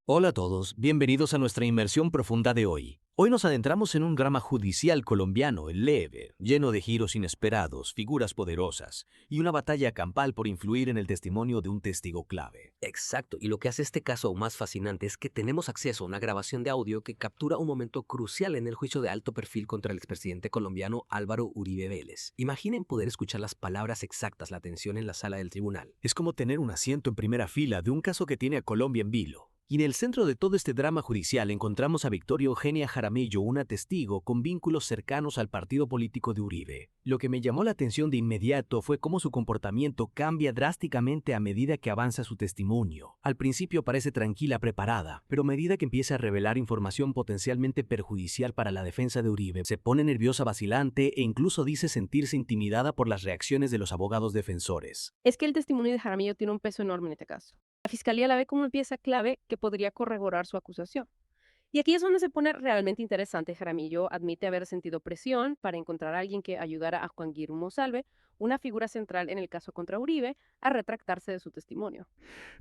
Hola a todos, bienvenidos a nuestra inmersión profunda de hoy. Hoy nos adentramos en un drama judicial colombiano leve, lleno de giros inesperados, figuras poderosas y una batalla campal por influir en el testimonio de un testigo clave. Exacto, y lo que hace este caso aún más fascinante es que tenemos acceso a una grabación de audio que captura un momento crucial en el juicio de alto perfil contra el expresidente colombiano Álvaro Uribe Vélez. Imaginen poder escuchar las palabras exactas, la tensión en la sala del tribunal. Es como tener un asiento en primera fila de un caso que tiene a Colombia en vilo. Y en el centro de todo este drama judicial encontramos a Victoria Eugenia Jaramillo, una testigo con vínculos cercanos al partido político de Uribe. Lo que me llamó la atención de inmediato fue cómo su comportamiento cambia drásticamente a medida que avanza su testimonio. Al principio parece tranquila, preparada, pero a medida que empieza a revelar información potencialmente perjudicial para la defensa de Uribe, se pone nerviosa, vacilante e incluso dice sentirse intimidada por las reacciones de los abogados defensores. Es que el testimonio de Jaramillo tiene un peso enorme en este caso. La fiscalía la ve como una pieza clave que podría corroborar su acusación. Y aquí es donde se pone realmente interesante. Jaramillo admite haber sentido presión para encontrar a alguien que ayudara a Juan Guillermo Monsalve, una figura central en el caso contra Uribe, a retractarse de su testimonio.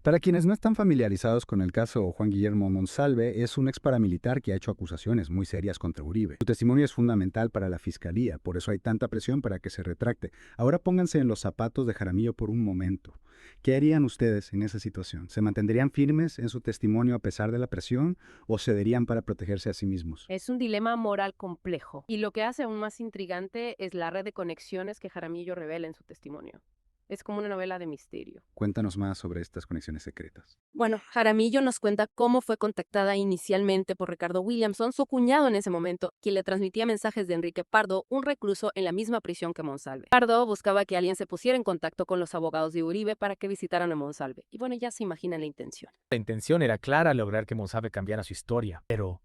Para quienes no están familiarizados con el caso Juan Guillermo Monsalve, es un ex paramilitar que ha hecho acusaciones muy serias contra Uribe. Su testimonio es fundamental para la fiscalía, por eso hay tanta presión para que se retracte. Ahora pónganse en los zapatos de Jaramillo por un momento. ¿Qué harían ustedes en esa situación? ¿Se mantendrían firmes en su testimonio a pesar de la presión o cederían para protegerse a sí mismos? Es un dilema moral complejo, y lo que hace aún más intrigante es la red de conexiones que Jaramillo revela en su testimonio. Es como una novela de misterio. Cuéntanos más sobre estas conexiones secretas. Bueno, Jaramillo nos cuenta cómo fue contactada inicialmente por Ricardo Williamson, su cuñado en ese momento, quien le transmitía mensajes de Enrique Pardo, un recluso en la misma prisión que Monsalve. Pardo buscaba que alguien se pusiera en contacto con los abogados de Uribe para que visitaran a Monsalve. Y bueno, ya se imaginan la intención. La intención era clara, lograr que Monsalve cambiara su historia. Pero,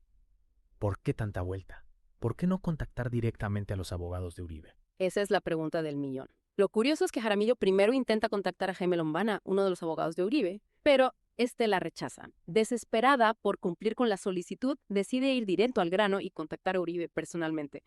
¿por qué tanta vuelta? ¿Por qué no contactar directamente a los abogados de Uribe? Esa es la pregunta del millón. Lo curioso es que Jaramillo primero intenta contactar a Jaime Lombana, uno de los abogados de Uribe, pero este la rechaza. Desesperada por cumplir con la solicitud, decide ir directo al grano y contactar a Uribe personalmente.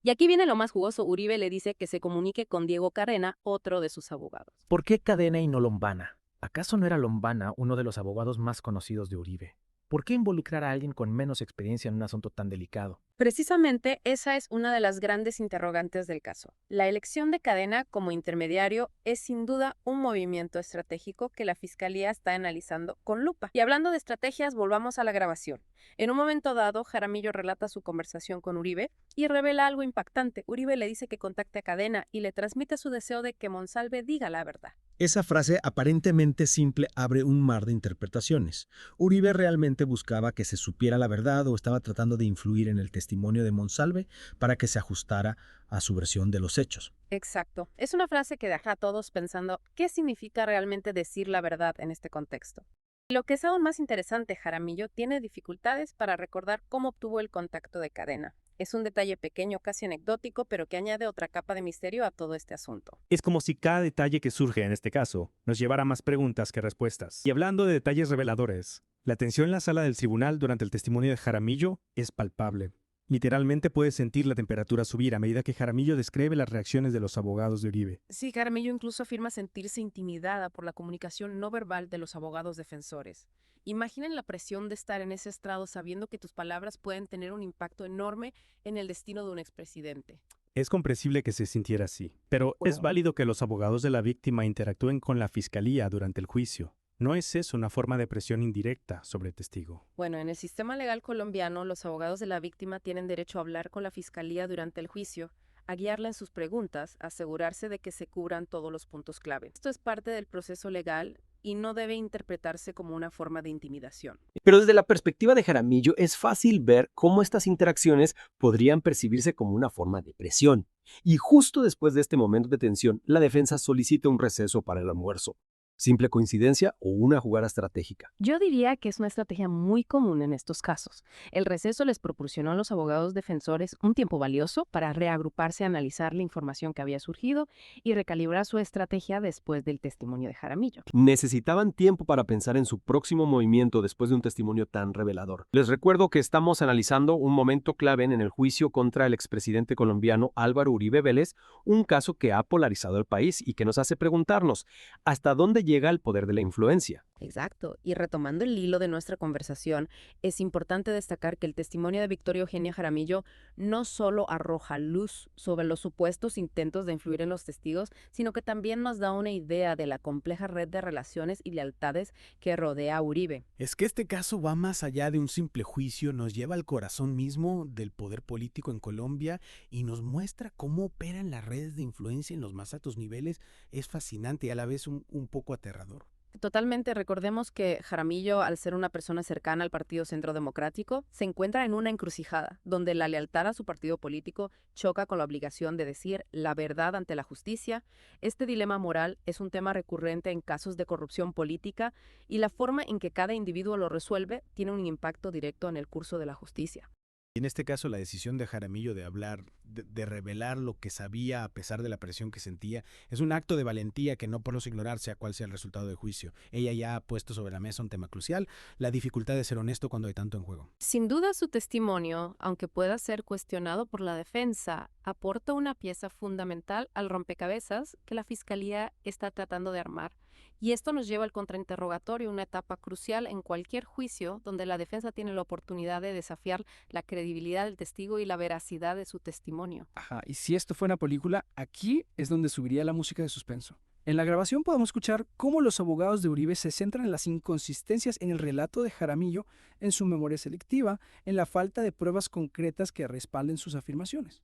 Y aquí viene lo más jugoso. Uribe le dice que se comunique con Diego Carrena, otro de sus abogados. ¿Por qué Cadena y no Lombana? ¿Acaso no era Lombana uno de los abogados más conocidos de Uribe? ¿Por qué involucrar a alguien con menos experiencia en un asunto tan delicado? Precisamente esa es una de las grandes interrogantes del caso. La elección de Cadena como intermediario es sin duda un movimiento estratégico que la Fiscalía está analizando con lupa. Y hablando de estrategias, volvamos a la grabación. En un momento dado, Jaramillo relata su conversación con Uribe y revela algo impactante. Uribe le dice que contacte a Cadena y le transmite su deseo de que Monsalve diga la verdad. Esa frase aparentemente simple abre un mar de interpretaciones. ¿Uribe realmente buscaba que se supiera la verdad o estaba tratando de influir en el testimonio de Monsalve para que se ajustara a su versión de los hechos? Exacto. Es una frase que deja a todos pensando qué significa realmente decir la verdad en este contexto. Lo que es aún más interesante, Jaramillo tiene dificultades para recordar cómo obtuvo el contacto de Cadena. Es un detalle pequeño, casi anecdótico, pero que añade otra capa de misterio a todo este asunto. Es como si cada detalle que surge en este caso nos llevara más preguntas que respuestas. Y hablando de detalles reveladores, la tensión en la sala del tribunal durante el testimonio de Jaramillo es palpable. Literalmente puedes sentir la temperatura subir a medida que Jaramillo describe las reacciones de los abogados de Uribe. Sí, Jaramillo incluso afirma sentirse intimidada por la comunicación no verbal de los abogados defensores. Imaginen la presión de estar en ese estrado sabiendo que tus palabras pueden tener un impacto enorme en el destino de un expresidente. Es comprensible que se sintiera así, pero es válido que los abogados de la víctima interactúen con la fiscalía durante el juicio. ¿No es eso una forma de presión indirecta sobre el testigo? Bueno, en el sistema legal colombiano, los abogados de la víctima tienen derecho a hablar con la fiscalía durante el juicio, a guiarla en sus preguntas, a asegurarse de que se cubran todos los puntos clave. Esto es parte del proceso legal y no debe interpretarse como una forma de intimidación. Pero desde la perspectiva de Jaramillo es fácil ver cómo estas interacciones podrían percibirse como una forma de presión. Y justo después de este momento de tensión, la defensa solicita un receso para el almuerzo. ¿Simple coincidencia o una jugada estratégica? Yo diría que es una estrategia muy común en estos casos. El receso les proporcionó a los abogados defensores un tiempo valioso para reagruparse, analizar la información que había surgido y recalibrar su estrategia después del testimonio de Jaramillo. Necesitaban tiempo para pensar en su próximo movimiento después de un testimonio tan revelador. Les recuerdo que estamos analizando un momento clave en el juicio contra el expresidente colombiano Álvaro Uribe Vélez, un caso que ha polarizado el país y que nos hace preguntarnos, ¿hasta dónde llega el poder de la influencia? Exacto. Y retomando el hilo de nuestra conversación, es importante destacar que el testimonio de Victoria Eugenia Jaramillo no solo arroja luz sobre los supuestos intentos de influir en los testigos, sino que también nos da una idea de la compleja red de relaciones y lealtades que rodea a Uribe. Es que este caso va más allá de un simple juicio, nos lleva al corazón mismo del poder político en Colombia y nos muestra cómo operan las redes de influencia en los más altos niveles. Es fascinante y a la vez un poco aterrador. Totalmente, recordemos que Jaramillo, al ser una persona cercana al Partido Centro Democrático, se encuentra en una encrucijada, donde la lealtad a su partido político choca con la obligación de decir la verdad ante la justicia. Este dilema moral es un tema recurrente en casos de corrupción política y la forma en que cada individuo lo resuelve tiene un impacto directo en el curso de la justicia. Y en este caso la decisión de Jaramillo de hablar, de revelar lo que sabía a pesar de la presión que sentía, es un acto de valentía que no podemos ignorar sea cual sea el resultado del juicio. Ella ya ha puesto sobre la mesa un tema crucial, la dificultad de ser honesto cuando hay tanto en juego. Sin duda su testimonio, aunque pueda ser cuestionado por la defensa, aporta una pieza fundamental al rompecabezas que la Fiscalía está tratando de armar. Y esto nos lleva al contrainterrogatorio, una etapa crucial en cualquier juicio donde la defensa tiene la oportunidad de desafiar la credibilidad del testigo y la veracidad de su testimonio. Ajá, y si esto fuera una película, aquí es donde subiría la música de suspenso. En la grabación podemos escuchar cómo los abogados de Uribe se centran en las inconsistencias en el relato de Jaramillo, en su memoria selectiva, en la falta de pruebas concretas que respalden sus afirmaciones.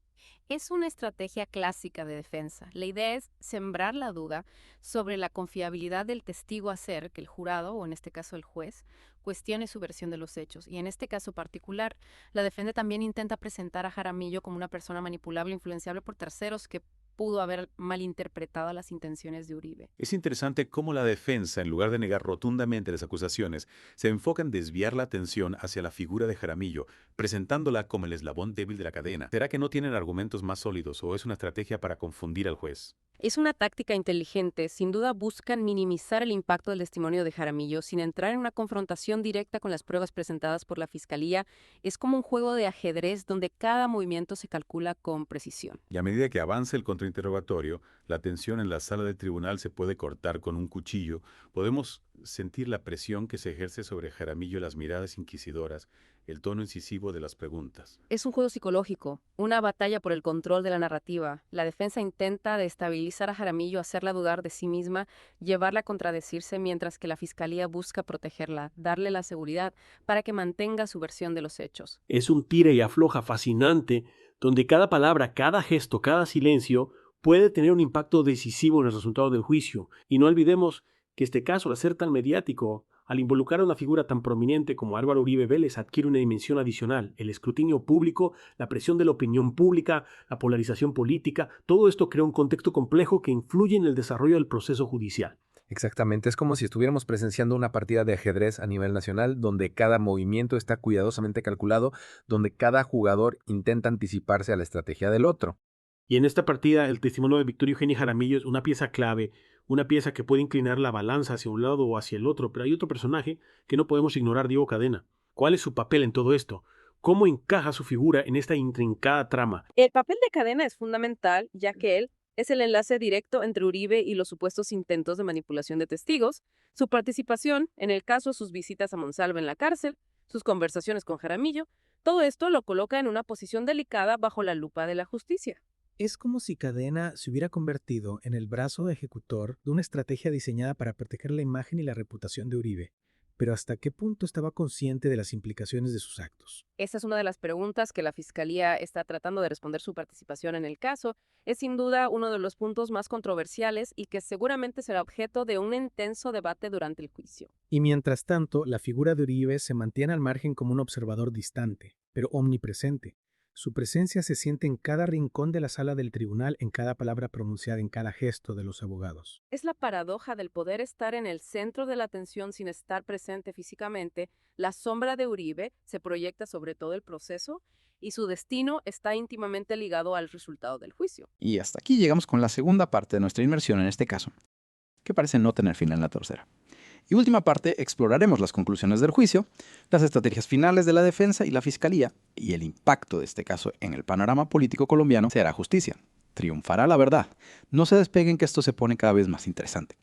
Es una estrategia clásica de defensa. La idea es sembrar la duda sobre la confiabilidad del testigo, hacer que el jurado, o en este caso el juez, cuestione su versión de los hechos. Y en este caso particular, la defensa también intenta presentar a Jaramillo como una persona manipulable e influenciable por terceros que pudo haber malinterpretado las intenciones de Uribe. Es interesante cómo la defensa, en lugar de negar rotundamente las acusaciones, se enfoca en desviar la atención hacia la figura de Jaramillo, presentándola como el eslabón débil de la cadena. ¿Será que no tienen argumentos más sólidos o es una estrategia para confundir al juez? Es una táctica inteligente. Sin duda buscan minimizar el impacto del testimonio de Jaramillo sin entrar en una confrontación directa con las pruebas presentadas por la Fiscalía. Es como un juego de ajedrez donde cada movimiento se calcula con precisión. Y a medida que avanza el contrainterrogatorio, la tensión en la sala del tribunal se puede cortar con un cuchillo. Podemos sentir la presión que se ejerce sobre Jaramillo, las miradas inquisidoras, el tono incisivo de las preguntas. Es un juego psicológico, una batalla por el control de la narrativa. La defensa intenta destabilizar a Jaramillo, hacerla dudar de sí misma, llevarla a contradecirse, mientras que la Fiscalía busca protegerla, darle la seguridad para que mantenga su versión de los hechos. Es un tira y afloja fascinante, donde cada palabra, cada gesto, cada silencio puede tener un impacto decisivo en el resultado del juicio. Y no olvidemos que este caso, al ser tan mediático, al involucrar a una figura tan prominente como Álvaro Uribe Vélez, adquiere una dimensión adicional. El escrutinio público, la presión de la opinión pública, la polarización política, todo esto crea un contexto complejo que influye en el desarrollo del proceso judicial. Exactamente, es como si estuviéramos presenciando una partida de ajedrez a nivel nacional, donde cada movimiento está cuidadosamente calculado, donde cada jugador intenta anticiparse a la estrategia del otro. Y en esta partida, el testimonio de Victoria Eugenia Jaramillo es una pieza clave, una pieza que puede inclinar la balanza hacia un lado o hacia el otro, pero hay otro personaje que no podemos ignorar, Diego Cadena. ¿Cuál es su papel en todo esto? ¿Cómo encaja su figura en esta intrincada trama? El papel de Cadena es fundamental, ya que él es el enlace directo entre Uribe y los supuestos intentos de manipulación de testigos, su participación en el caso, sus visitas a Monsalve en la cárcel, sus conversaciones con Jaramillo. Todo esto lo coloca en una posición delicada bajo la lupa de la justicia. Es como si Cadena se hubiera convertido en el brazo ejecutor de una estrategia diseñada para proteger la imagen y la reputación de Uribe. Pero ¿hasta qué punto estaba consciente de las implicaciones de sus actos? Esa es una de las preguntas que la Fiscalía está tratando de responder su participación en el caso. Es sin duda uno de los puntos más controversiales y que seguramente será objeto de un intenso debate durante el juicio. Y mientras tanto, la figura de Uribe se mantiene al margen como un observador distante, pero omnipresente. Su presencia se siente en cada rincón de la sala del tribunal, en cada palabra pronunciada, en cada gesto de los abogados. Es la paradoja del poder estar en el centro de la atención sin estar presente físicamente. La sombra de Uribe se proyecta sobre todo el proceso y su destino está íntimamente ligado al resultado del juicio. Y hasta aquí llegamos con la segunda parte de nuestra inmersión en este caso, que parece no tener fin en la tercera. Y última parte, exploraremos las conclusiones del juicio, las estrategias finales de la defensa y la fiscalía, y el impacto de este caso en el panorama político colombiano. ¿Será justicia? ¿Triunfará la verdad? No se despeguen, que esto se pone cada vez más interesante.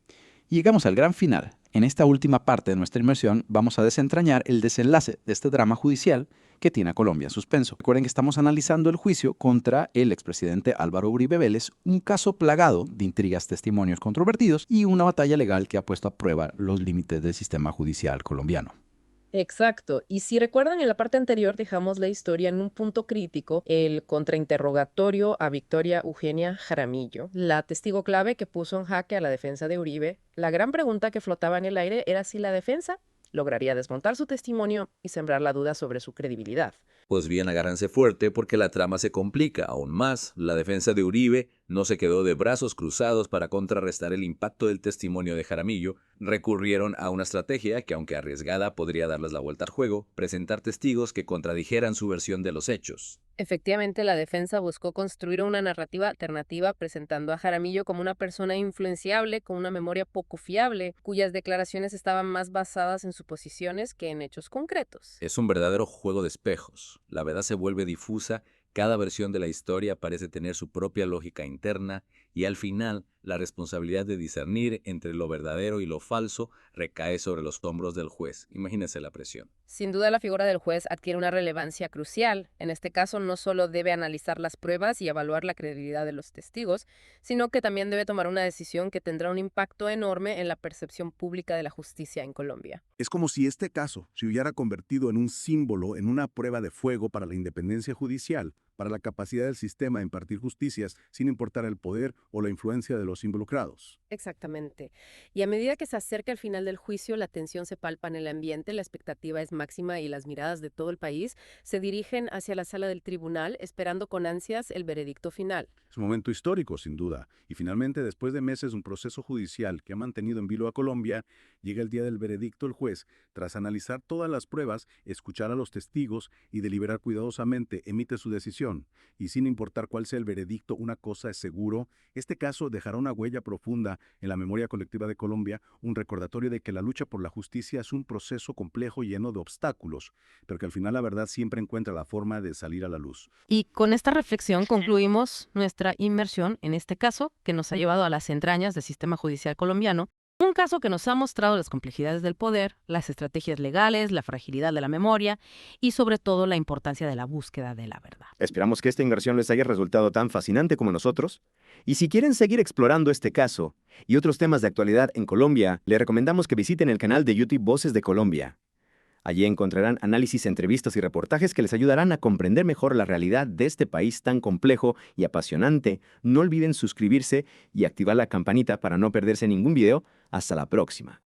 Y llegamos al gran final. En esta última parte de nuestra inmersión vamos a desentrañar el desenlace de este drama judicial que tiene a Colombia en suspenso. Recuerden que estamos analizando el juicio contra el expresidente Álvaro Uribe Vélez, un caso plagado de intrigas, testimonios controvertidos y una batalla legal que ha puesto a prueba los límites del sistema judicial colombiano. Exacto. Y si recuerdan, en la parte anterior dejamos la historia en un punto crítico, el contrainterrogatorio a Victoria Eugenia Jaramillo, la testigo clave que puso en jaque a la defensa de Uribe. La gran pregunta que flotaba en el aire era si la defensa lograría desmontar su testimonio y sembrar la duda sobre su credibilidad. Pues bien, agárrense fuerte porque la trama se complica aún más. La defensa de Uribe no se quedó de brazos cruzados para contrarrestar el impacto del testimonio de Jaramillo. Recurrieron a una estrategia que, aunque arriesgada, podría darles la vuelta al juego: presentar testigos que contradijeran su versión de los hechos. Efectivamente, la defensa buscó construir una narrativa alternativa presentando a Jaramillo como una persona influenciable, con una memoria poco fiable, cuyas declaraciones estaban más basadas en suposiciones que en hechos concretos. Es un verdadero juego de espejos. La verdad se vuelve difusa, cada versión de la historia parece tener su propia lógica interna y al final la responsabilidad de discernir entre lo verdadero y lo falso recae sobre los hombros del juez. Imagínense la presión. Sin duda, la figura del juez adquiere una relevancia crucial. En este caso, no solo debe analizar las pruebas y evaluar la credibilidad de los testigos, sino que también debe tomar una decisión que tendrá un impacto enorme en la percepción pública de la justicia en Colombia. Es como si este caso se hubiera convertido en un símbolo, en una prueba de fuego para la independencia judicial, para la capacidad del sistema de impartir justicias sin importar el poder o la influencia de los involucrados. Exactamente. Y a medida que se acerca el final del juicio, la tensión se palpa en el ambiente, la expectativa es máxima y las miradas de todo el país se dirigen hacia la sala del tribunal, esperando con ansias el veredicto final. Es un momento histórico, sin duda, y finalmente, después de meses de un proceso judicial que ha mantenido en vilo a Colombia, llega el día del veredicto. El juez, tras analizar todas las pruebas, escuchar a los testigos y deliberar cuidadosamente, emite su decisión. Y sin importar cuál sea el veredicto, una cosa es seguro: este caso dejará una huella profunda en la memoria colectiva de Colombia, un recordatorio de que la lucha por la justicia es un proceso complejo lleno de obstáculos, pero que al final la verdad siempre encuentra la forma de salir a la luz. Y con esta reflexión concluimos nuestra inmersión en este caso, que nos ha llevado a las entrañas del sistema judicial colombiano, un caso que nos ha mostrado las complejidades del poder, las estrategias legales, la fragilidad de la memoria y sobre todo la importancia de la búsqueda de la verdad. Esperamos que esta inmersión les haya resultado tan fascinante como nosotros. Y si quieren seguir explorando este caso y otros temas de actualidad en Colombia, les recomendamos que visiten el canal de YouTube Voces de Colombia. Allí encontrarán análisis, entrevistas y reportajes que les ayudarán a comprender mejor la realidad de este país tan complejo y apasionante. No olviden suscribirse y activar la campanita para no perderse ningún video. Hasta la próxima.